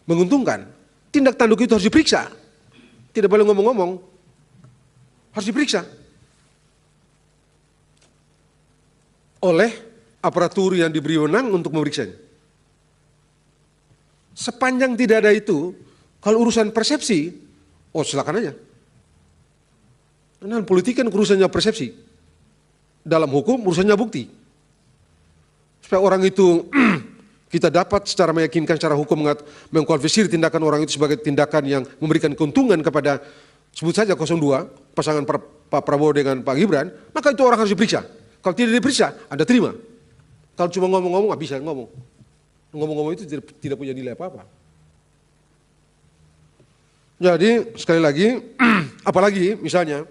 menguntungkan, tindak tanduk itu harus diperiksa. Tidak boleh ngomong-ngomong, harus diperiksa oleh aparatur yang diberi wewenang untuk memeriksanya. Sepanjang tidak ada itu, kalau urusan persepsi, oh silakan aja. Karena politik kan urusannya persepsi. Dalam hukum urusannya bukti. Supaya orang itu kita dapat secara meyakinkan secara hukum mengkualifikasi tindakan orang itu sebagai tindakan yang memberikan keuntungan kepada, sebut saja 02, pasangan Pak Prabowo dengan Pak Gibran, maka itu orang harus diperiksa. Kalau tidak diperiksa, Anda terima. Kalau cuma ngomong-ngomong, nggak bisa ngomong. Ngomong-ngomong itu tidak punya nilai apa-apa. Jadi sekali lagi, apalagi misalnya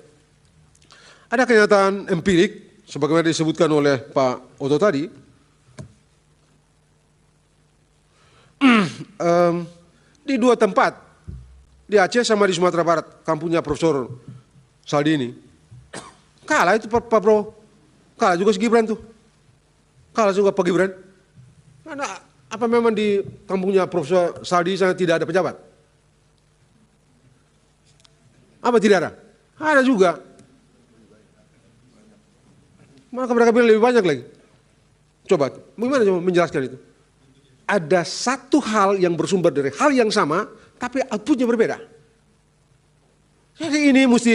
ada kenyataan empirik sebagaimana disebutkan oleh Pak Oto tadi, di dua tempat, di Aceh sama di Sumatera Barat, kampungnya Profesor Saldi ini, kalah itu Pak Prabowo, kalah juga si Gibran tuh, kalah juga Pak Gibran. Karena apa memang di kampungnya Profesor Saldi sana tidak ada pejabat? Apa tidak ada? Ada juga. Maka mereka bilang lebih banyak lagi. Coba, bagaimana coba menjelaskan itu? Ada satu hal yang bersumber dari hal yang sama, tapi outputnya berbeda. Jadi ini mesti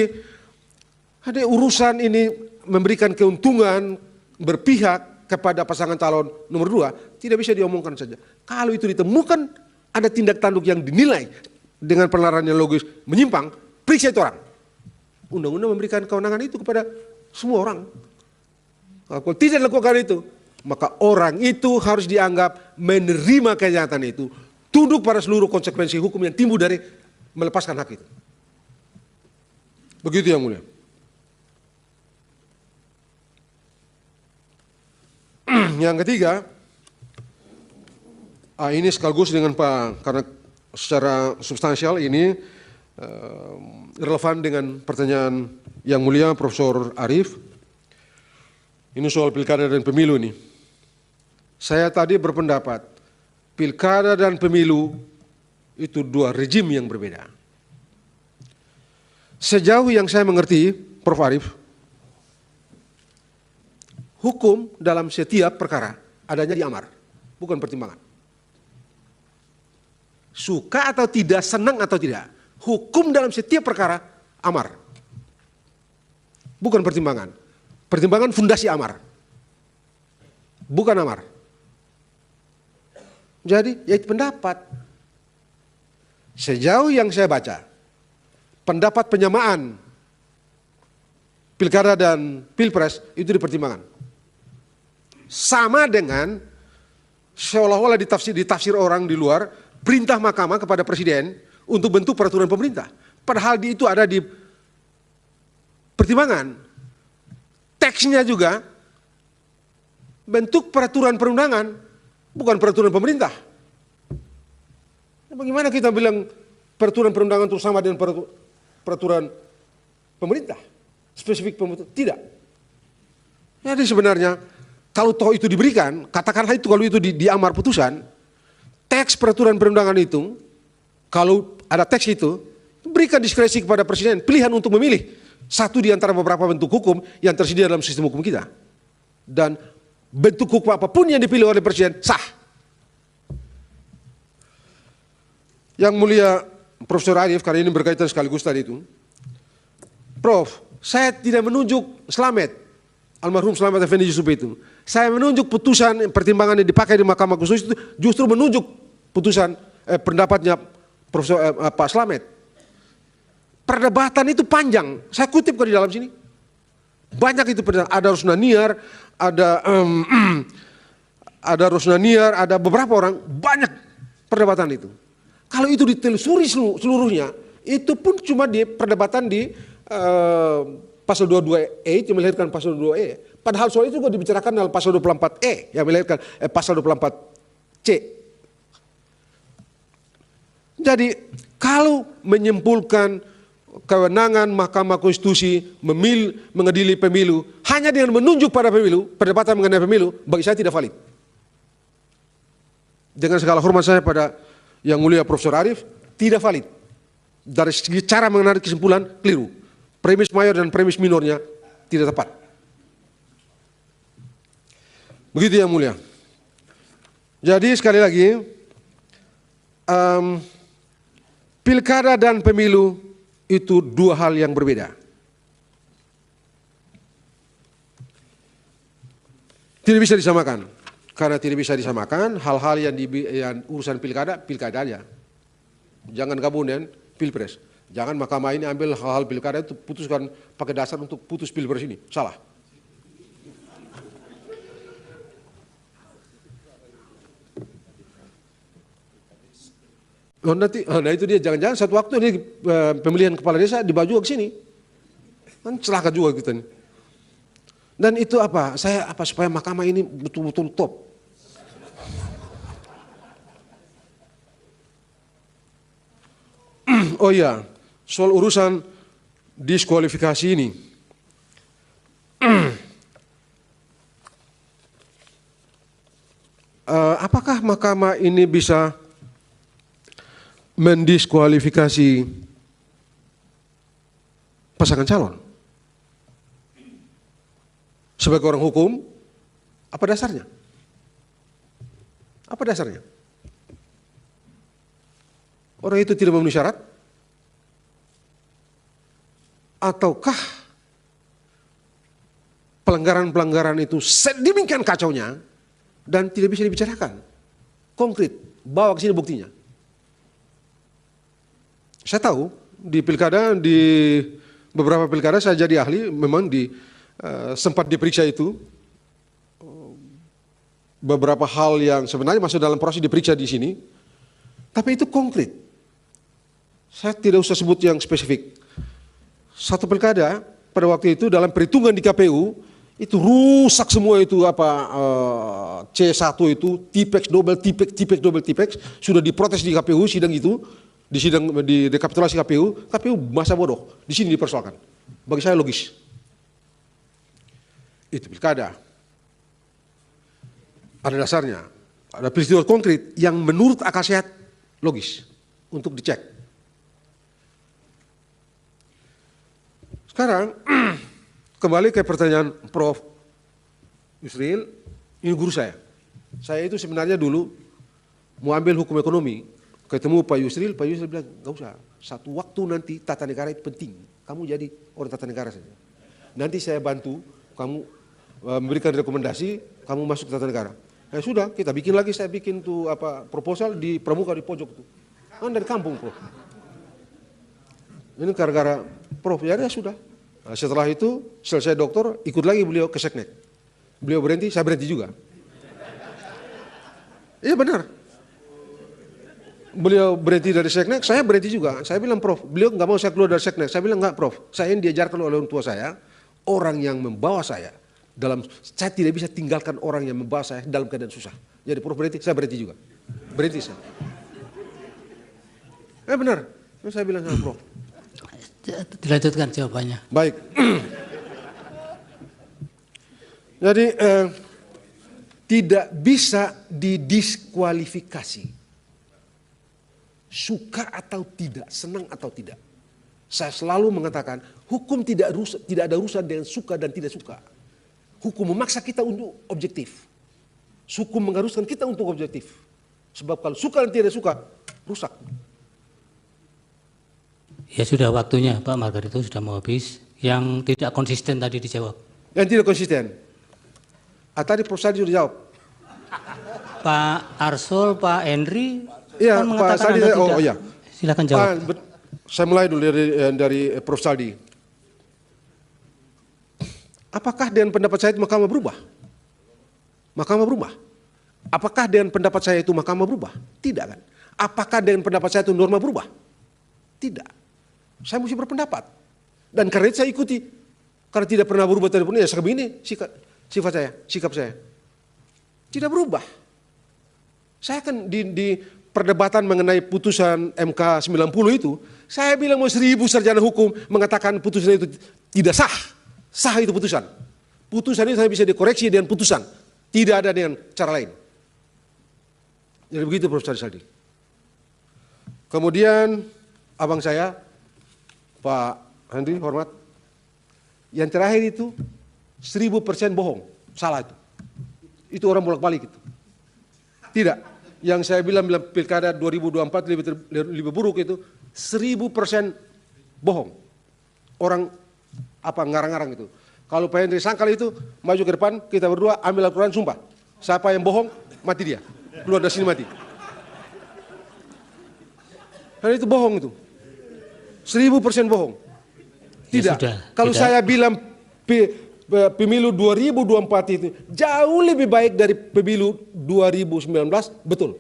ada urusan ini memberikan keuntungan berpihak kepada pasangan calon nomor 2, tidak bisa diomongkan saja. Kalau itu ditemukan ada tindak tanduk yang dinilai dengan penelaran yang logis menyimpang, periksa itu orang. Undang-undang memberikan kewenangan itu kepada semua orang. Kalau tidak dilakukan itu, maka orang itu harus dianggap menerima kenyataan itu, tunduk pada seluruh konsekuensi hukum yang timbul dari melepaskan hak itu. Begitu yang mulia. Yang ketiga, ini sekaligus dengan Pak, karena secara substansial ini relevan dengan pertanyaan yang mulia Profesor Arief. Ini soal pilkada dan pemilu nih. Saya tadi berpendapat, pilkada dan pemilu itu dua rejim yang berbeda. Sejauh yang saya mengerti, Prof. Arief, hukum dalam setiap perkara adanya di amar, bukan pertimbangan. Suka atau tidak, senang atau tidak, hukum dalam setiap perkara amar, bukan pertimbangan. Pertimbangan fundasi amar, bukan amar. Jadi, ya itu pendapat. Sejauh yang saya baca, pendapat penyamaan pilkada dan pilpres itu dipertimbangkan. Sama dengan seolah-olah ditafsir orang di luar, perintah mahkamah kepada presiden untuk bentuk peraturan pemerintah. Padahal itu ada di pertimbangan. Teksnya juga bentuk peraturan perundangan, bukan peraturan pemerintah. Bagaimana kita bilang peraturan perundangan itu sama dengan peraturan pemerintah? Spesifik pemerintah? Tidak. Jadi sebenarnya kalau toh itu diberikan, katakanlah itu kalau itu di amar putusan, teks peraturan perundangan itu, kalau ada teks itu, berikan diskresi kepada presiden, pilihan untuk memilih satu di antara beberapa bentuk hukum yang tersedia dalam sistem hukum kita. Dan bentuk hukum apapun yang dipilih oleh presiden sah. Yang mulia Profesor Arief, karena ini berkaitan sekaligus tadi itu. Prof, saya tidak menunjuk Slamet, almarhum Slamet Effendi Yusuf itu. Saya menunjuk putusan pertimbangan yang dipakai di Mahkamah Konstitusi itu justru menunjuk putusan pendapatnya Profesor Pak Slamet. Perdebatan itu panjang, saya kutip di dalam sini. Banyak itu perdebatan, ada Rosnaniar, ada Rosnaniar, ada beberapa orang, banyak perdebatan itu. Kalau itu ditelusuri seluruhnya, itu pun cuma di perdebatan di pasal 22E itu melahirkan pasal 22E. Padahal soal itu juga dibicarakan dalam pasal 24E yang melahirkan pasal 24C. Jadi kalau menyimpulkan kewenangan Mahkamah Konstitusi mengadili pemilu hanya dengan menunjuk pada pemilu, perdebatan mengenai pemilu, bagi saya tidak valid. Dengan segala hormat saya pada yang mulia Profesor Arief, tidak valid. Dari segi cara menarik kesimpulan, keliru. Premis mayor dan premis minornya tidak tepat. Begitu yang mulia. Jadi sekali lagi, pilkada dan pemilu itu dua hal yang berbeda. Tidak bisa disamakan. Karena tidak bisa disamakan, hal-hal yang urusan pilkada, pilkada aja. Jangan gabung dengan pilpres. Jangan mahkamah ini ambil hal-hal pilkada itu putuskan pakai dasar untuk putus pilpres ini. Salah. Oh, nanti, nah itu dia, jangan-jangan satu waktu ini pemilihan kepala desa dibawa juga ke sini. Kan celaka juga kita nih. Dan itu apa? Saya supaya mahkamah ini betul-betul top. Oh iya, soal urusan diskualifikasi ini. Apakah mahkamah ini bisa mendiskualifikasi pasangan calon. Sebagai orang hukum, apa dasarnya? Apa dasarnya? Orang itu tidak memenuhi syarat? Ataukah pelanggaran-pelanggaran itu sedemikian kacaunya dan tidak bisa dibicarakan? Konkret, bawa ke sini buktinya. Saya tahu di pilkada, di beberapa pilkada saya jadi ahli, memang sempat diperiksa itu. Beberapa hal yang sebenarnya masuk dalam proses diperiksa di sini, tapi itu konkret. Saya tidak usah sebut yang spesifik. Satu pilkada pada waktu itu dalam perhitungan di KPU itu rusak semua itu C1 itu tipex double tipex sudah diprotes di KPU sidang itu, di sidang di rekapitulasi KPU masa bodoh di sini dipersoalkan. Bagi saya logis. Itu pilkada. Ada dasarnya, ada peristiwa konkret yang menurut akal sehat logis untuk dicek. Sekarang kembali ke pertanyaan Prof. Yusril, ini guru saya. Saya itu sebenarnya dulu mau ambil hukum ekonomi, ketemu Pak Yusril bilang nggak usah. Satu waktu nanti tata negara itu penting, kamu jadi orang tata negara saja. Nanti saya bantu kamu memberikan rekomendasi, kamu masuk ke tata negara. Ya sudah, kita bikin lagi, saya bikin tuh proposal di pramuka di pojok tuh. Kan dari kampung, Prof. Ini gara-gara Prof, ya sudah. Nah, setelah itu, selesai doktor, ikut lagi beliau ke Seknek. Beliau berhenti, saya berhenti juga. Iya benar. Beliau berhenti dari Seknek, saya berhenti juga. Saya bilang, Prof, beliau nggak mau saya keluar dari Seknek. Saya bilang, enggak Prof, saya ini diajarkan oleh orang tua saya, orang yang membawa saya, saya tidak bisa tinggalkan orang yang membawa saya dalam keadaan susah. Jadi Prof berhenti, saya berhenti juga. Berhenti saya. Benar. Saya bilang sama Prof. Dilanjutkan jawabannya. Baik. Jadi tidak bisa didiskualifikasi. Suka atau tidak, senang atau tidak. Saya selalu mengatakan hukum tidak ada urusan dengan suka dan tidak suka. Hukum memaksa kita untuk objektif. Hukum mengharuskan kita untuk objektif. Sebab kalau suka dan tidak suka, rusak. Ya sudah waktunya Pak Margarito sudah mau habis. Yang tidak konsisten tadi dijawab. Yang tidak konsisten. Tadi Prof. Sadi sudah jawab. Pak Arsul, Pak Henry Iya, kan Pak mengatakan Sadi, Anda tidak. oh iya. Silakan jawab. Saya mulai dulu dari Prof. Saldi. Apakah dengan pendapat saya itu Mahkamah berubah? Mahkamah berubah. Apakah dengan pendapat saya itu Mahkamah berubah? Tidak kan? Apakah dengan pendapat saya itu norma berubah? Tidak. Saya mesti berpendapat. Dan karena itu saya ikuti. Karena tidak pernah berubah tadi pun ya sebegini sifat saya, sikap saya. Tidak berubah. Saya kan di perdebatan mengenai putusan MK 90 itu, saya bilang mau 1000 sarjana hukum mengatakan putusan itu tidak sah. Sah itu putusan. Putusan itu bisa dikoreksi dengan putusan. Tidak ada dengan cara lain. Jadi begitu Prof. Saldi. Kemudian abang saya, Pak Henry, hormat. Yang terakhir itu 1000% bohong. Salah itu. Itu orang bolak-balik itu. Tidak. Yang saya bilang pilkada 2024 lebih buruk itu 1000% bohong. Orang ngarang-ngarang itu. Kalau Pak Henry sangkal itu, maju ke depan, kita berdua ambil Al-Quran sumpah. Siapa yang bohong, mati dia. Keluar dari sini mati. Karena itu bohong itu. 1000% bohong. Tidak. Ya sudah, kalau tidak. Saya bilang pemilu 2024 itu jauh lebih baik dari pemilu 2019, betul.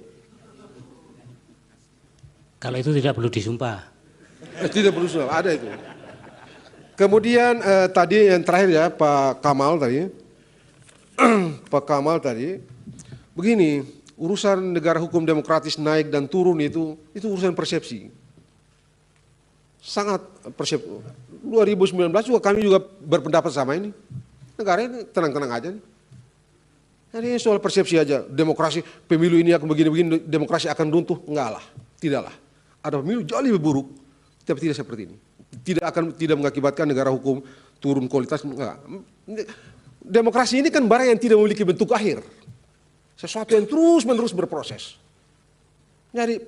Kalau itu tidak perlu disumpah. Tidak perlu disumpah, ada itu. Kemudian tadi yang terakhir ya Pak Kamal tadi, Pak Kamal tadi, begini, urusan negara hukum demokratis naik dan turun itu urusan persepsi, sangat persepsi. 2019 juga kami juga berpendapat sama ini, negara ini tenang-tenang aja nih. Jadi soal persepsi aja, demokrasi pemilu ini akan begini-begini, demokrasi akan runtuh, enggak lah, tidaklah. Ada pemilu jauh lebih buruk, tapi tidak seperti ini. tidak mengakibatkan negara hukum turun kualitas. Enggak. Demokrasi ini kan barang yang tidak memiliki bentuk akhir. Sesuatu yang terus-menerus berproses. Jadi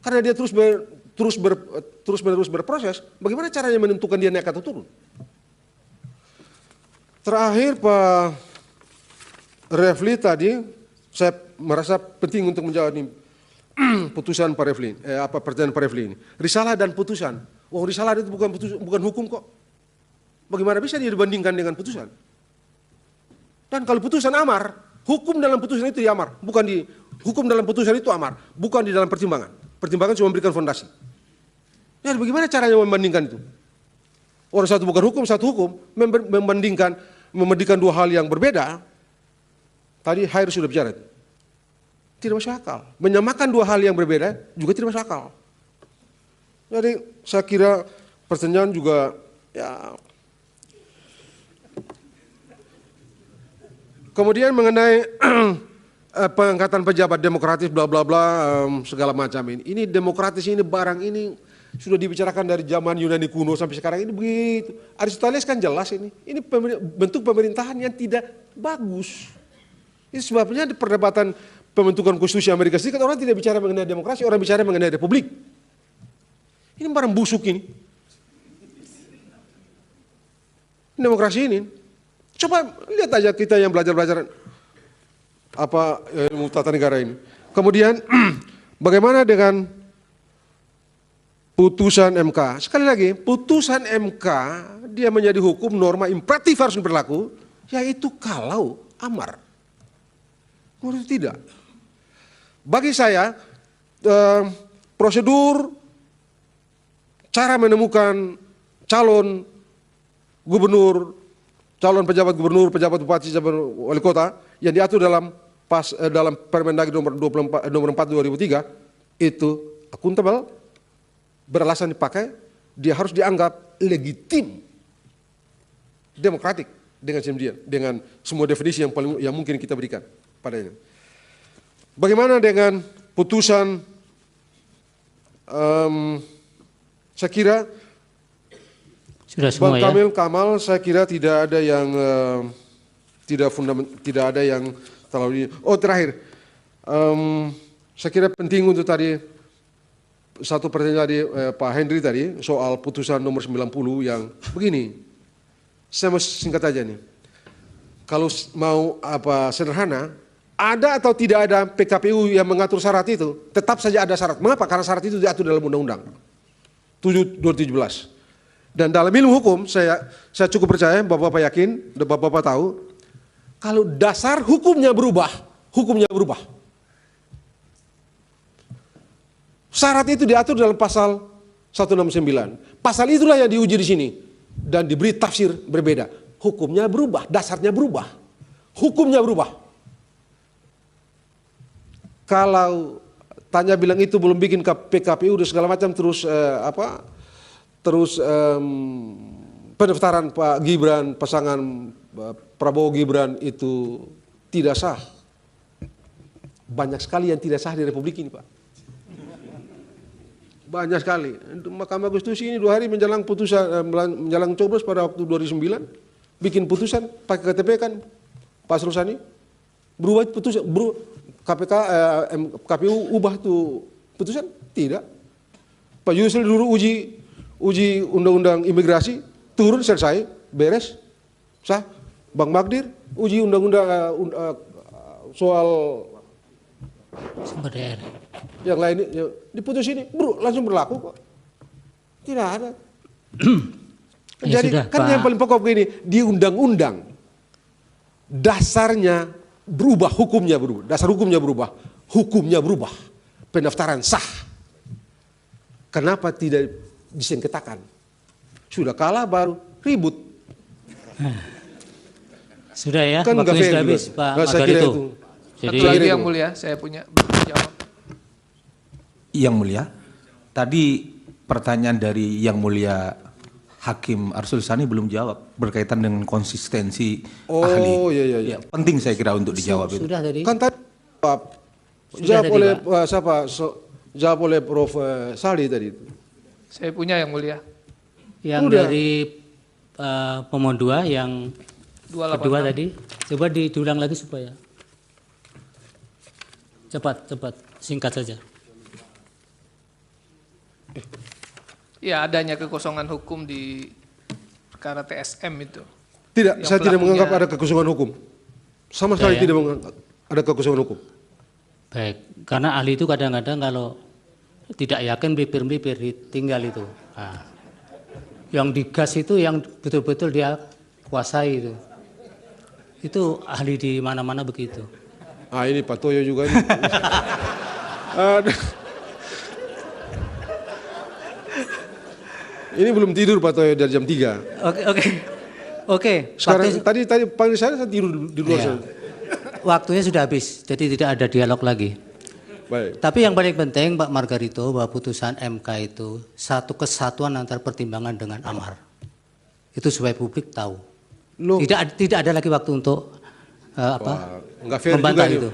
karena dia terus-menerus berproses, bagaimana caranya menentukan dia naik atau turun? Terakhir Pak Refli tadi, saya merasa penting untuk menjawab ini putusan Pak Refli, pertanyaan Pak Refli ini. Risalah dan putusan. Oh, risalah itu bukan hukum kok. Bagaimana bisa dia dibandingkan dengan putusan? Dan kalau putusan amar, hukum dalam putusan itu diamar, hukum dalam putusan itu amar, bukan di dalam pertimbangan. Pertimbangan cuma memberikan fondasi. Ya, bagaimana caranya membandingkan itu? Orang satu bukan hukum, satu hukum, membandingkan dua hal yang berbeda. Tadi Hair sudah bicara. Tidak masuk akal. Menyamakan dua hal yang berbeda juga tidak masuk akal. Jadi saya kira pertanyaan juga ya. Kemudian mengenai pengangkatan pejabat demokratis bla bla bla segala macam ini. Ini demokratis ini barang ini sudah dibicarakan dari zaman Yunani kuno sampai sekarang ini begitu. Aristoteles kan jelas ini. Ini bentuk pemerintahan yang tidak bagus. Ini sebabnya di perdebatan pembentukan konstitusi Amerika Serikat orang tidak bicara mengenai demokrasi, orang bicara mengenai republik. Ini barang busuk ini. Demokrasi ini. Coba lihat aja kita yang belajar-belajar ilmu tata negara ini. Kemudian bagaimana dengan putusan MK? Sekali lagi, putusan MK dia menjadi hukum norma imperatif harus berlaku, yaitu kalau amar. Menurut tidak. Bagi saya prosedur cara menemukan calon gubernur, calon pejabat gubernur, pejabat bupati, pejabat wali kota yang diatur dalam Permendagri nomor 4 2003 itu akuntabel, beralasan dipakai, dia harus dianggap legitim, demokratik dengan semua definisi yang mungkin kita berikan padanya. Bagaimana dengan putusan? Saya kira Bang Kamal, saya kira tidak ada yang tidak ada yang terlalu. Oh terakhir, saya kira penting untuk tadi satu pertanyaan tadi Pak Henry tadi soal putusan nomor 90 yang begini. Saya mau singkat aja nih. Kalau mau sederhana, ada atau tidak ada PKPU yang mengatur syarat itu, tetap saja ada syarat. Mengapa? Karena syarat itu diatur dalam Undang-Undang 7/2017. Dan dalam ilmu hukum, saya cukup percaya, Bapak-Bapak yakin, Bapak-Bapak tahu, kalau dasar hukumnya berubah. Syarat itu diatur dalam pasal 169. Pasal itulah yang diuji di sini. Dan diberi tafsir berbeda. Hukumnya berubah, dasarnya berubah. Hukumnya berubah. Kalau tanya bilang itu belum bikin PKPU dan segala macam terus pendaftaran Pak Gibran, pasangan Prabowo Gibran itu tidak sah. Banyak sekali yang tidak sah di Republik ini, Pak. Banyak sekali. Mahkamah Konstitusi ini 2 hari menjelang putusan, menjelang coblos pada waktu 2009, bikin putusan pakai KTP kan, Pak Rusani, berubah putusan, KPU ubah tuh putusan? Tidak. Pak Yusril dulu uji undang-undang imigrasi, turun selesai, beres, sah. Bang Magdir uji undang-undang soal sumber daya yang lain diputus ini, langsung berlaku kok. Tidak ada. Jadi sudah, kan Pak. yang paling pokok begini, di undang-undang dasarnya berubah, hukumnya berubah, dasar hukumnya berubah, pendaftaran sah. Kenapa tidak disengketakan? Sudah kalah baru ribut. Sudah ya, Kan waktunya nggak sudah fair habis juga. Pak Nah, saya kira Margarito. itu. Jadi Satu lagi yang mulia, saya punya jawab. Yang mulia, tadi pertanyaan dari yang mulia Hakim Arsul Sani belum jawab berkaitan dengan konsistensi ahli. Oh iya. Ya, penting saya kira untuk dijawab itu. Sudah tadi. Kan tadi Sudah jawab tadi, oleh Pak. jawab oleh Prof. Sali tadi. Saya punya yang mulia. Yang Udah. dari pemohon 2 yang 286. kedua tadi, coba diulang lagi supaya cepat, singkat saja. Ya, adanya kekosongan hukum di perkara TSM itu. Tidak, Yang saya tidak pelakunya- menganggap ada kekosongan hukum. Sama sekali Ya, ya. tidak menganggap ada kekosongan hukum. Baik, karena ahli itu kadang-kadang kalau tidak yakin melipir-melipir ditinggal itu. Nah, yang digas itu yang betul-betul dia kuasai itu. Itu ahli di mana-mana begitu. Ah, ini Pak Toyo juga ini. Aduh. Ini belum tidur Pak Toyo dari jam 3. Oke. Sekarang tadi panggil saya tidur di luar Iya. sana. Waktunya sudah habis, jadi tidak ada dialog lagi. Baik. Tapi yang paling penting Pak Margarito bahwa putusan MK itu satu kesatuan antar pertimbangan dengan amar. Itu supaya publik tahu. Tidak ada lagi waktu untuk Enggak fair membantah juga itu.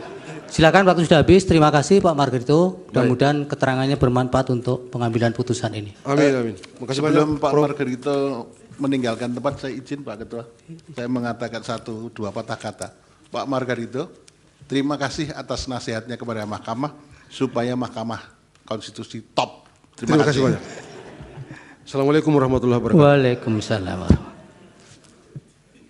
Silakan, waktu sudah habis. Terima kasih Pak Margarito. Mudah-mudahan keterangannya bermanfaat untuk pengambilan putusan ini. Amin. Makasih Sebelum banyak. Pak Margarito meninggalkan tempat, saya izin Pak Ketua. Saya mengatakan 1-2 patah kata. Pak Margarito, terima kasih atas nasihatnya kepada Mahkamah supaya Mahkamah Konstitusi top. Terima kasih banyak. Assalamualaikum warahmatullahi wabarakatuh. Waalaikumsalam.